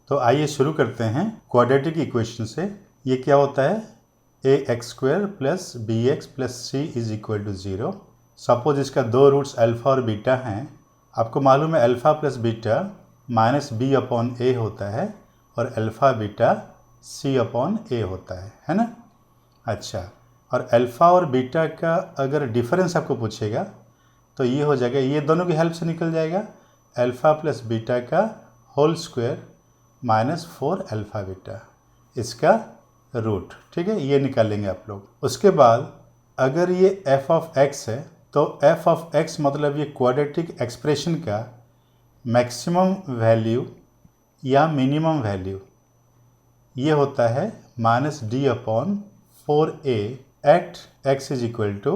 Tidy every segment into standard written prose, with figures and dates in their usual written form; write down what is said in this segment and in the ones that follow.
तो आइए शुरू करते हैं क्वाड्रेटिक इक्वेशन से। ये क्या होता है, ax² plus bx plus c is equal to 0। Suppose इसका दो रूट्स अल्फ़ा और बीटा हैं। आपको मालूम है alpha plus beta minus b upon a होता है और alpha beta c upon a होता है ना। अच्छा, और अल्फ़ा और बीटा का अगर डिफरेंस आपको पूछेगा तो ये हो जाएगा, ये दोनों की हेल्प से निकल जाएगा, अल्फ़ा प्लस बीटा का whole square minus 4 alpha beta, इसका रूट। ठीक है, ये निकालेंगे आप लोग। उसके बाद अगर ये f ऑफ x है तो f ऑफ x मतलब ये क्वाड्रेटिक एक्सप्रेशन का मैक्सिमम वैल्यू या मिनिमम वैल्यू ये होता है minus D upon 4a at x is equal to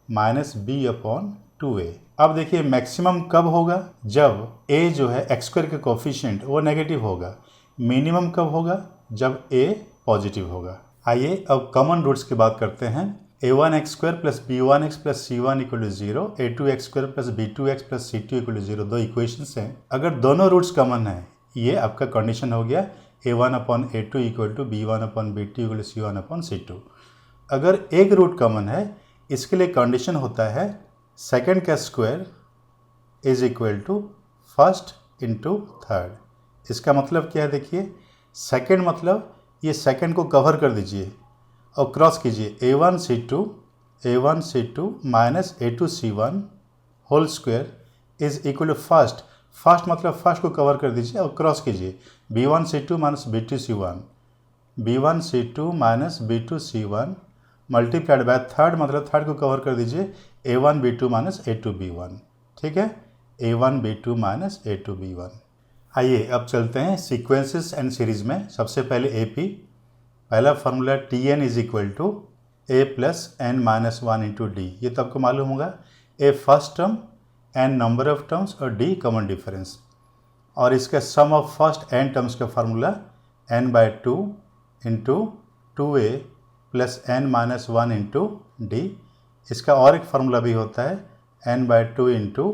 minus B upon 2a। अब देखिए मैक्सिमम कब होगा, जब a जो है x² का कोफिशिएंट वो नेगेटिव होगा। मिनिमम कब होगा, जब a पॉजिटिव होगा। आइए अब कॉमन रूट्स की बात करते हैं। a1x² plus b1x plus c1 equal to 0, a2x² plus b2x plus c2 equal to 0 दो इक्वेशंस हैं। अगर दोनों रूट्स कॉमन है, ये आपका कंडीशन हो गया a1 upon a2 equal to b1 upon b2 equal to c1 upon c2। अगर एक रूट कॉमन है, इसके लिए कंडीशन होता है सेकेंड का square is equal to first into third. इसका मतलब क्या है, देखिए सेकेंड मतलब ये सेकेंड को कवर कर दीजिए और क्रॉस कीजिए a1 c2 minus a2 c1 whole square is equal to first. First मतलब फर्स्ट को कवर कर दीजिए और क्रॉस कीजिए b1 c2 minus b2 c1, b1 c2 minus b2 c1 multiplied by third मतलब थर्ड को कवर कर दीजिए a1 b2 minus a2 b1। ठीक है, a1 b2 minus a2 b1। आइए अब चलते हैं सीक्वेंसेस एंड सीरीज में। सबसे पहले AP, पहला formula Tn is equal to a plus n minus 1 into D. ये तो आपको मालूम होगा, a first term, n number of terms और d कॉमन डिफरेंस। और इसका sum of first n terms का formula n/2 into 2a plus n minus 1 into D. इसका और एक फार्मूला भी होता है n/2 into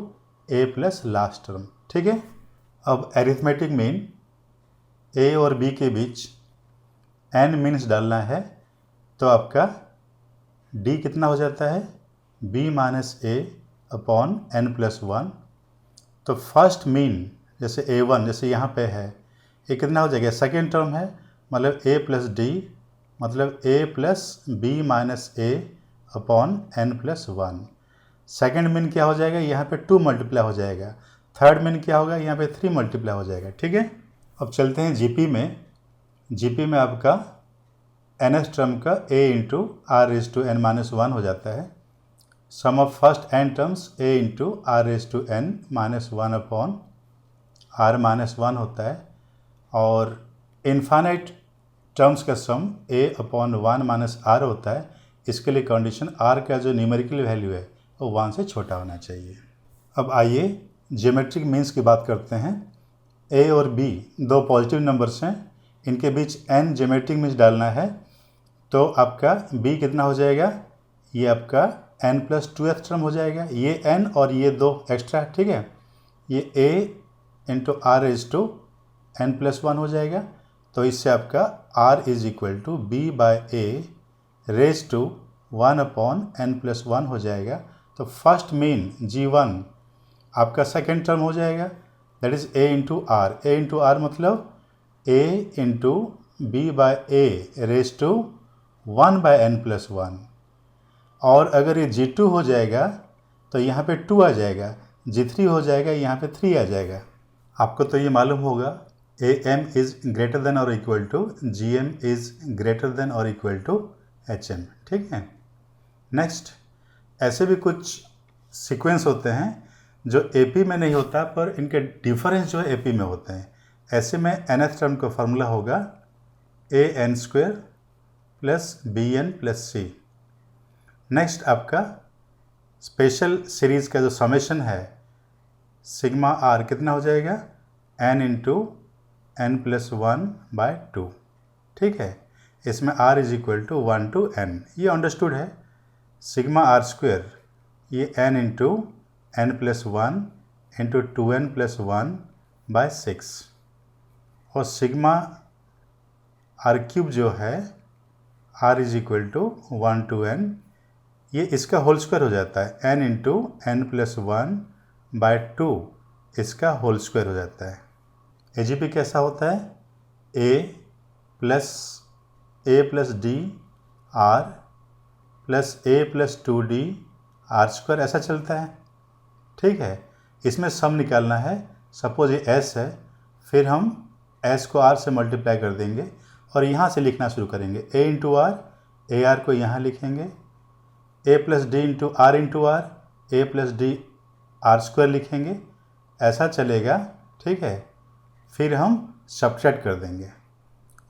a plus last term. ठीक है, अब एरिथमेटिक मीन a और b के बीच n मीन्स डालना है तो आपका d कितना हो जाता है, b minus a upon n plus 1। तो फर्स्ट मीन जैसे a1 जैसे यहाँ पे है, ये कितना हो जाएगा, सेकेंड टर्म है मतलब a प्लस डी मतलब a plus b minus a upon n plus 1। Second mean क्या हो जाएगा, यहाँ पे 2 मल्टीप्लाई हो जाएगा। थर्ड मीन क्या होगा, यहाँ पे 3 मल्टीप्लाई हो जाएगा। ठीक है, अब चलते हैं जीपी में। जीपी में आपका nth टर्म का a into r raise to n minus 1 हो जाता है। Sum of first n terms a into r raise to n minus 1 upon r minus 1 होता है। और इन्फाइनाइट टर्म्स का sum a upon 1 minus r होता है। इसके लिए कंडीशन r का जो न्यूमेरिकल वैल्यू है वो 1 से छोटा होना चाहिए। अब आइए ज्योमेट्रिक मीन्स की बात करते हैं। a और b दो पॉजिटिव नंबर्स हैं, इनके बीच n ज्योमेट्रिक मीन्स डालना है तो आपका b कितना हो जाएगा, ये आपका n प्लस 2th टर्म हो जाएगा, ये n और ये दो एक्स्ट्रा। ठीक है, ये a into r raise to n plus 1 हो जाएगा। तो इससे आपका r is equal to b by a raise to 1 upon n plus 1 हो जाएगा। तो फर्स्ट मीन g1 आपका सेकेंड टर्म हो जाएगा, that is a into r। a into r मतलब a into b by a raise to 1 by n plus 1। और अगर ये g2 हो जाएगा तो यहाँ पे 2 आ जाएगा, g3 हो जाएगा यहाँ पे 3 आ जाएगा। आपको तो ये मालूम होगा am इज़ ग्रेटर देन और equal to gm is greater than और इक्वल टू hm। ठीक है, नेक्स्ट ऐसे भी कुछ सीक्वेंस होते हैं जो AP में नहीं होता पर इनके डिफरेंस जो है AP में होते हैं। ऐसे में nth टर्म का फार्मूला होगा an² plus bn plus c। Next आपका स्पेशल सीरीज का जो समेशन है सिग्मा r कितना हो जाएगा, n into n plus 1 by 2। ठीक है, इसमें r is equal to 1 to n, ये अंडरस्टूड है। सिग्मा r² ये n into n plus 1 into 2n plus 1 by 6। और सिग्मा आर क्यूब जो है R is equal to 1 to n, ये इसका होल स्क्वायर हो जाता है n इंटू n प्लस 1/2 इसका होल स्क्वायर हो जाता है। एजीपी कैसा होता है a plus D R plus a plus 2d R square ऐसा चलता है। ठीक है, इसमें सम निकालना है। सपोज ये s है, फिर हम s को r से मल्टीप्लाई कर देंगे और यहाँ से लिखना शुरू करेंगे a into R, A R को यहाँ लिखेंगे, a plus D into R, a plus D R square लिखेंगे, ऐसा चलेगा। ठीक है, फिर हम सब्ट्रैक्ट कर देंगे,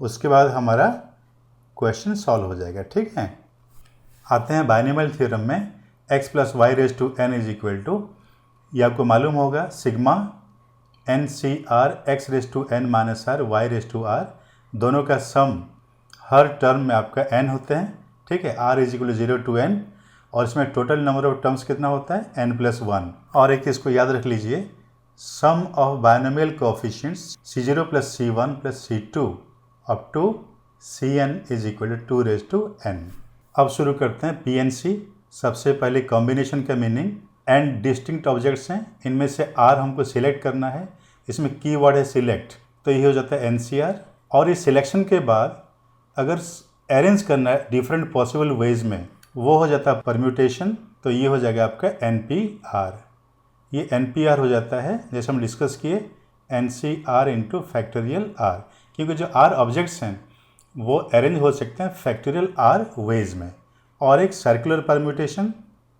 उसके बाद हमारा क्वेश्चन सॉल्व हो जाएगा। ठीक है, आते हैं बाइनोमियल थ्योरम में। x plus Y raise to n is equal to, ये आपको मालूम होगा, sigma N C R X raise to N minus R Y raise to R, दोनों का सम हर टर्म में आपका n होते हैं। ठीक है, r is equal to 0 to n, और इसमें टोटल नंबर ऑफ टर्म्स कितना होता है n प्लस 1। और एक चीज़ को याद रख लीजिए, sum of binomial coefficients c0 plus c1 plus c2 up to cn is equal to 2 raise to n। अब शुरू करते हैं PNC। सबसे पहले कॉम्बिनेशन का मीनिंग, एंड डिस्टिंक्ट ऑब्जेक्ट्स हैं, इनमें से R हमको सिलेक्ट करना है, इसमें कीवर्ड है सिलेक्ट, तो ये हो जाता है NCR। और इस सिलेक्शन के बाद अगर अरेंज करना है डिफरेंट पॉसिबल वेज में, वो हो जाता है परम्यूटेशन, तो ये हो जाएगा आपका NPR। ये NPR हो जाता है, जैसे हम डिस्कस किए, NCR इंटू फैक्टोरियल R, क्योंकि जो R ऑब्जेक्ट्स हैं वो अरेंज हो सकते हैं फैक्टोरियल R वेज में। और एक सर्कुलर परम्यूटेशन,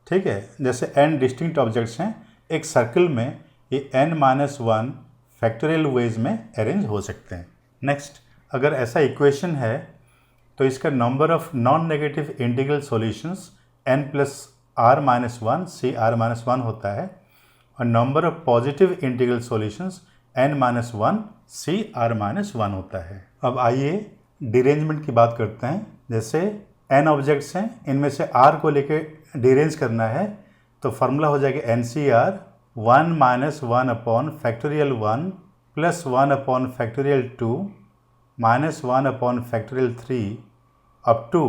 ठीक है, जैसे n डिस्टिंक्ट ऑब्जेक्ट्स हैं, एक सर्कल में ये n-1 फैक्टोरियल वेज में अरेंज हो सकते हैं। नेक्स्ट, अगर ऐसा इक्वेशन है तो इसका number of non negative integral solutions n plus r minus 1 C r minus 1 होता है, और number of positive integral solutions n minus 1 C r minus 1 होता है। अब आइए डिरेंजमेंट की बात करते हैं। जैसे n ऑब्जेक्ट्स हैं, इनमें से r को लेके डिरेंज करना है, तो फार्मूला हो जाएगा NCR 1 minus 1 upon factorial 1 plus 1 upon factorial 2 minus 1 upon factorial 3 up to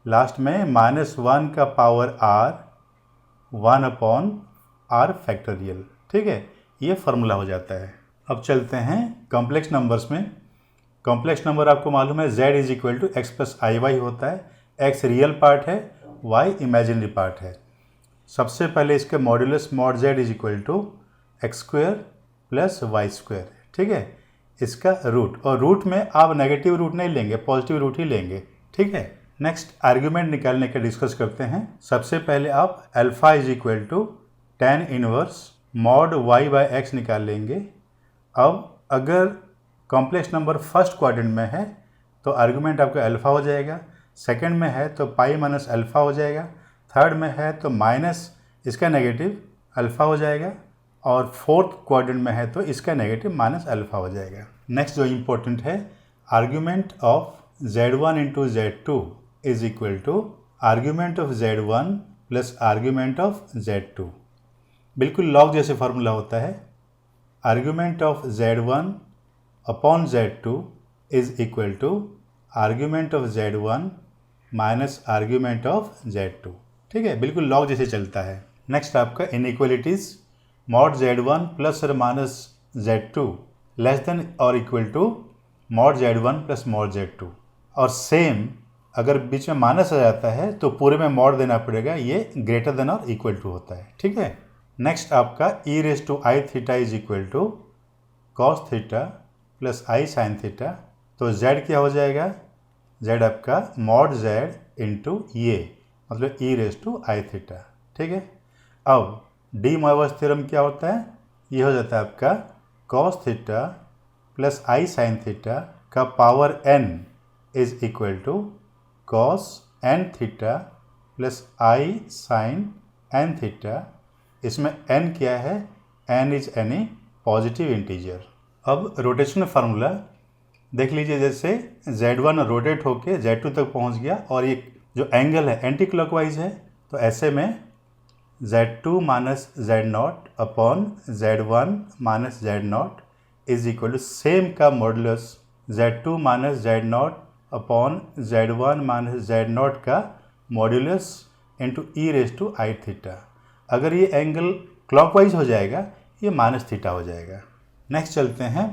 last में -1 का power r 1 upon r factorial. ठीक है, ये फार्मूला हो जाता है। अब चलते हैं कॉम्प्लेक्स नंबर्स में। कॉम्प्लेक्स नंबर आपको मालूम है z is equal to X plus I Y होता है। x रियल पार्ट है, y इमेजिनरी पार्ट है। सबसे पहले इसके modulus mod z is equal to X square plus Y square. ठीक है, इसका रूट, और रूट में आप नेगेटिव रूट नहीं लेंगे, पॉजिटिव रूट ही लेंगे। ठीक है, नेक्स्ट आर्ग्यूमेंट निकालने का डिस्कस करते हैं। सबसे पहले आप alpha is equal to tan inverse mod y by X निकाल लेंगे। अब अगर कॉम्प्लेक्स नंबर फर्स्ट क्वाड्रेंट में है तो आर्गूमेंट आपका अल्फा हो जाएगा, सेकंड में है तो पाई माइनस अल्फा हो जाएगा, थर्ड में है तो माइनस इसका नेगेटिव अल्फा हो जाएगा, और फोर्थ क्वाड्रेंट में है तो इसका नेगेटिव माइनस अल्फा हो जाएगा। नेक्स्ट जो इम्पोर्टेंट है, argument of z1 into z2 is equal to argument of z1 plus argument of z2। बिल्कुल लॉग जैसे फार्मूला होता है। Argument of z1 upon z2 is equal to argument of z1 minus argument of z2। ठीक है, बिल्कुल log जैसे चलता है। नेक्स्ट आपका इनइक्वलिटीज, मॉड z1 प्लस और माइनस z2 लेस देन और equal to mod z1 plus mod z2। और सेम अगर बीच में माइनस आ जाता है तो पूरे में मॉड देना पड़ेगा, ये ग्रेटर देन और इक्वल टू होता है। ठीक है, नेक्स्ट आपका e raise to I theta is equal to cos theta plus I sine theta. तो z क्या हो जाएगा, z आपका मॉड z इंटू ये, मतलब e raise to I theta. ठीक है, अब डी मोइवस थ्योरम क्या होता है, ये हो जाता है आपका cos theta plus I sine theta का power n is equal to cos n theta plus I sine n theta. इसमें n क्या है, n is any positive integer. अब रोटेशन फार्मूला देख लीजिए, जैसे z1 रोटेट होके z2 तक पहुंच गया और ये जो एंगल है एंटी क्लॉकवाइज है, तो ऐसे में z2 minus z0 upon z1 minus z0 is equal to same का modulus Z2 minus Z0 upon Z1 minus Z0 का modulus into e raise to I theta. अगर ये एंगल क्लॉकवाइज हो जाएगा ये माइनस थीटा हो जाएगा। नेक्स्ट चलते हैं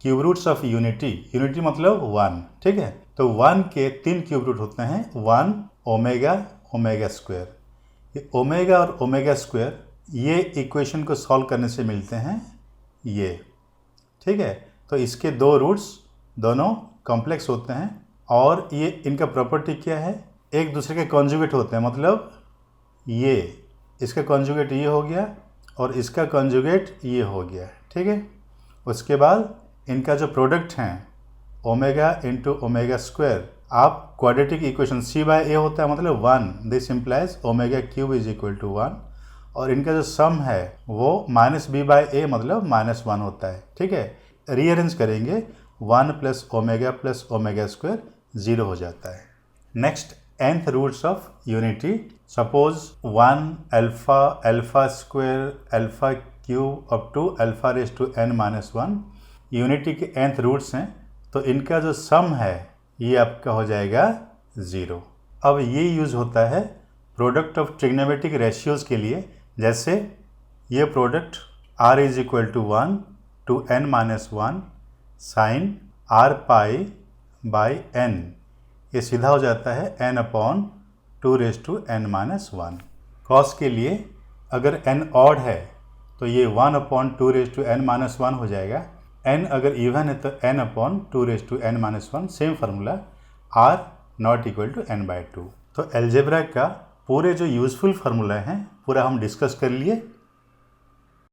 cube roots of unity. Unity मतलब 1, ठीक है। तो 1 के 3 क्यूब रूट होते हैं, 1 ओमेगा ओमेगा स्क्वायर। ये ओमेगा और ओमेगा स्क्वायर ये इक्वेशन को सॉल्व करने से मिलते हैं ये, ठीक है। तो इसके 2 रूट्स दोनों कॉम्प्लेक्स होते हैं और ये इनका प्रॉपर्टी क्या है, एक दूसरे के कॉन्जुगेट होते हैं। मतलब ये इसका कॉन्जुगेट ये हो गया और इसका कॉन्जुगेट ये हो गया, ठीक है। उसके बाद इनका जो प्रोडक्ट हैं ओमेगा इंटू ओमेगा स्क्वायर, आप quadratic equation C by A होता है मतलब 1, this implies omega cube is equal to 1। और इनका जो सम है वो माइनस B बाय A मतलब -1 होता है, ठीक है। रीअरेंज करेंगे 1 प्लस ओमेगा स्क्वायर 0 हो जाता है। Next nth roots of unity. Suppose 1 alpha square alpha cube up to alpha raise to n-1 unity के nth रूट्स हैं, तो इनका जो सम है ये आपका हो जाएगा 0। अब ये यूज़ होता है प्रोडक्ट ऑफ ट्रिग्नोमेट्रिक रेशियोज़ के लिए। जैसे ये product r is equal to 1 to n-1 sine r pi by n, ये सीधा हो जाता है n upon 2 raise to n-1। Cos के लिए अगर n ऑड है तो ये 1 अपॉन 2 रेज टू n-1 हो जाएगा। n अगर इवन है तो n upon 2 raise to n-1, same formula r not equal to n/2। तो एलजेब्रा का पूरे जो यूज़फुल फार्मूला हैं पूरा हम डिस्कस कर लिए।